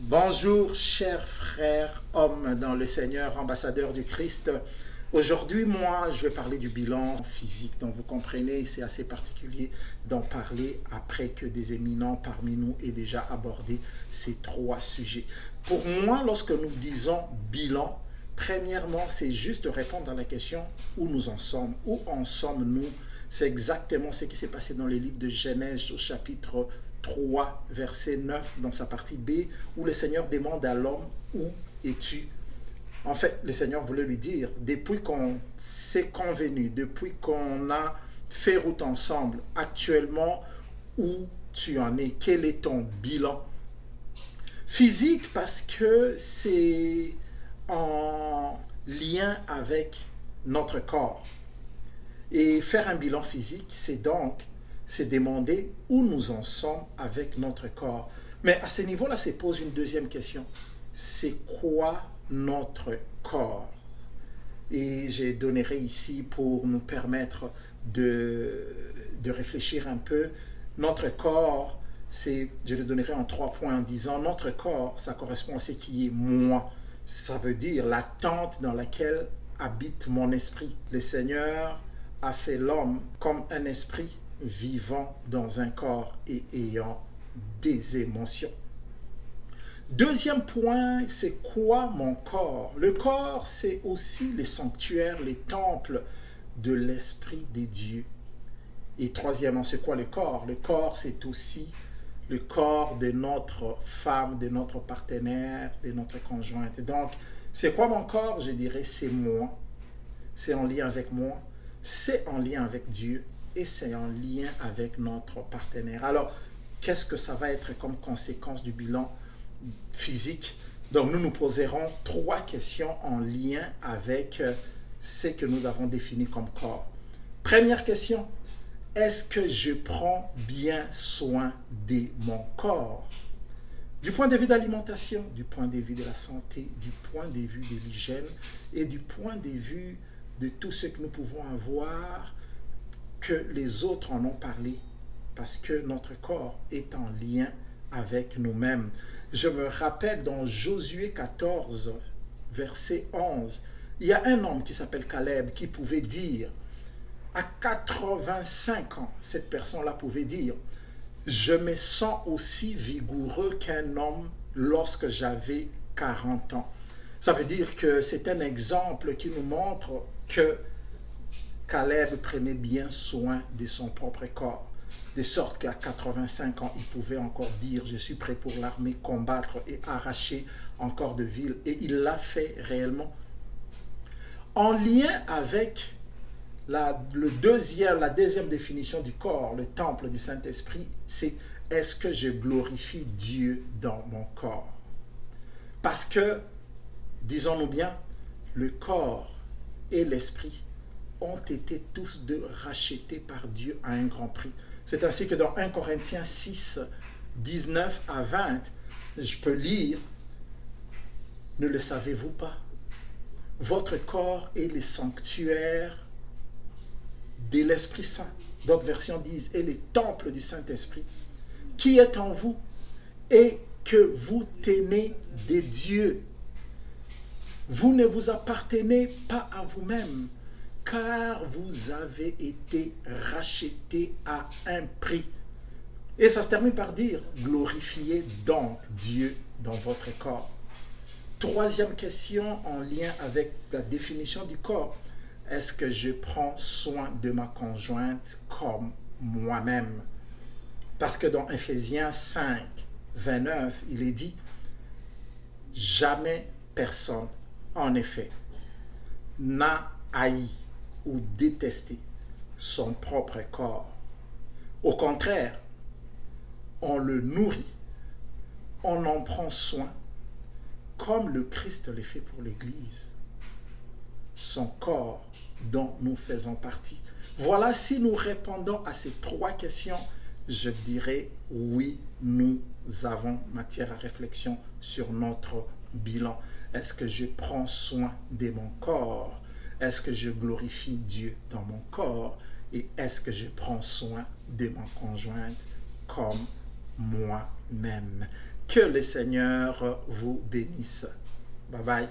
Bonjour, chers frères, hommes dans le Seigneur, ambassadeurs du Christ. Aujourd'hui, moi, je vais parler du bilan physique. Donc, vous comprenez, c'est assez particulier d'en parler après que des éminents parmi nous aient déjà abordé ces trois sujets. Pour moi, lorsque nous disons bilan, premièrement, c'est juste répondre à la question où nous en sommes. Où en sommes-nous? C'est exactement ce qui s'est passé dans les livres de Genèse au chapitre 3, verset 9, dans sa partie B, où le Seigneur demande à l'homme, où es-tu? En fait, le Seigneur voulait lui dire, depuis qu'on s'est convenu, depuis qu'on a fait route ensemble, actuellement, où tu en es? Quel est ton bilan? Physique, parce que c'est en lien avec notre corps. Et faire un bilan physique, c'est demander où nous en sommes avec notre corps. Mais à ce niveau-là, se pose une deuxième question. C'est quoi notre corps? Et je donnerai ici pour nous permettre de réfléchir un peu. Notre corps, je le donnerai en 3 points en disant, notre corps, ça correspond à ce qui est moi. Ça veut dire la tente dans laquelle habite mon esprit. Le Seigneur a fait l'homme comme un esprit vivant dans un corps et ayant des émotions. Deuxième point, c'est quoi mon corps? Le corps, c'est aussi les sanctuaires, les temples de l'Esprit des dieux. Et troisièmement, c'est quoi le corps? Le corps, c'est aussi le corps de notre femme, de notre partenaire, de notre conjointe. Donc, c'est quoi mon corps? Je dirais, c'est moi. C'est en lien avec moi. C'est en lien avec Dieu. Et c'est en lien avec notre partenaire. Alors, qu'est-ce que ça va être comme conséquence du bilan physique? Donc, nous nous poserons 3 questions en lien avec ce que nous avons défini comme corps. Première question, est-ce que je prends bien soin de mon corps? Du point de vue d'alimentation, du point de vue de la santé, du point de vue de l'hygiène et du point de vue de tout ce que nous pouvons avoir, que les autres en ont parlé, parce que notre corps est en lien avec nous-mêmes. Je me rappelle dans Josué 14, verset 11, il y a un homme qui s'appelle Caleb qui pouvait dire, à 85 ans, cette personne-là pouvait dire, je me sens aussi vigoureux qu'un homme lorsque j'avais 40 ans. Ça veut dire que c'est un exemple qui nous montre que Caleb prenait bien soin de son propre corps, de sorte qu'à 85 ans, il pouvait encore dire « Je suis prêt pour l'armée, combattre et arracher encore de villes ». Et il l'a fait réellement. En lien avec la deuxième définition du corps, le temple du Saint-Esprit, c'est « Est-ce que je glorifie Dieu dans mon corps ?» Parce que, disons-nous bien, le corps et l'esprit ont été tous deux rachetés par Dieu à un grand prix. C'est ainsi que dans 1 Corinthiens 6, 19 à 20, je peux lire, ne le savez-vous pas? Votre corps est le sanctuaire de l'Esprit Saint. D'autres versions disent, est le temple du Saint-Esprit, qui est en vous et que vous tenez de Dieu. Vous ne vous appartenez pas à vous-même, car vous avez été rachetés à un prix. Et ça se termine par dire, glorifiez donc Dieu dans votre corps. Troisième question en lien avec la définition du corps. Est-ce que je prends soin de ma conjointe comme moi-même? Parce que dans Ephésiens 5, 29, il est dit, jamais personne, en effet, n'a haï ou détester son propre corps. Au contraire, on le nourrit, on en prend soin, comme le Christ le fait pour l'Église, son corps dont nous faisons partie. Voilà, si nous répondons à ces 3 questions, je dirais oui, nous avons matière à réflexion sur notre bilan. Est-ce que je prends soin de mon corps? Est-ce que je glorifie Dieu dans mon corps? Et est-ce que je prends soin de ma conjointe comme moi-même? Que le Seigneur vous bénisse. Bye bye.